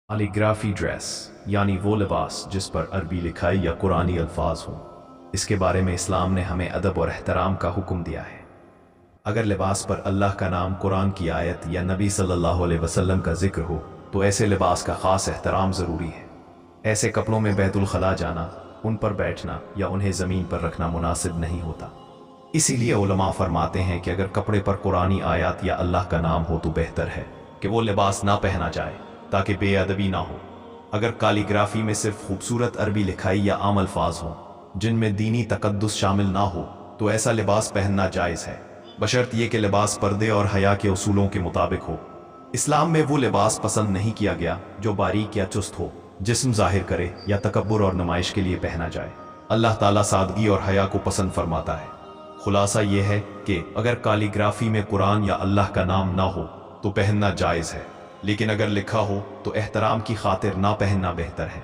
Calligraphy dress यानी वो लिबास जिस पर अरबी लिखाई या कुरानी अल्फाज हों। इसके बारे में इस्लाम ने हमें अदब और एहतराम का हुक्म दिया है। अगर लिबास पर अल्लाह का नाम, कुरान की आयत या नबी सल्लल्लाहु अलैहि वसल्लम का जिक्र हो तो ऐसे लिबास का ख़ास एहतराम ज़रूरी है। ऐसे कपड़ों में बैतुल खला जाना, उन पर बैठना या उन्हें ज़मीन पर रखना मुनासिब नहीं होता। इसीलिए उलमा फरमाते हैं कि अगर कपड़े पर कुरानी आयत या अल्लाह का नाम हो तो बेहतर है कि वो लिबास ना पहना जाए ताकि बेअदबी ना हो। अगर कैलीग्राफी में सिर्फ खूबसूरत अरबी लिखाई या आम अल्फाज हों जिनमें दीनी तकद्दुस शामिल ना हो तो ऐसा लिबास पहनना जायज़ है, बशर्त ये कि लिबास पर्दे और हया के उसूलों के मुताबिक हो। इस्लाम में वो लिबास पसंद नहीं किया गया जो बारीक या चुस्त हो, जिस्म जाहिर करे या तकब्बुर और नुमाइश के लिए पहना जाए। अल्लाह ताला सादगी और हया को पसंद फरमाता है। खुलासा ये है कि अगर कैलीग्राफी में कुरान या अल्लाह का नाम ना हो तो पहनना जायज़ है, लेकिन अगर लिखा हो तो एहतराम की खातिर ना पहनना बेहतर है।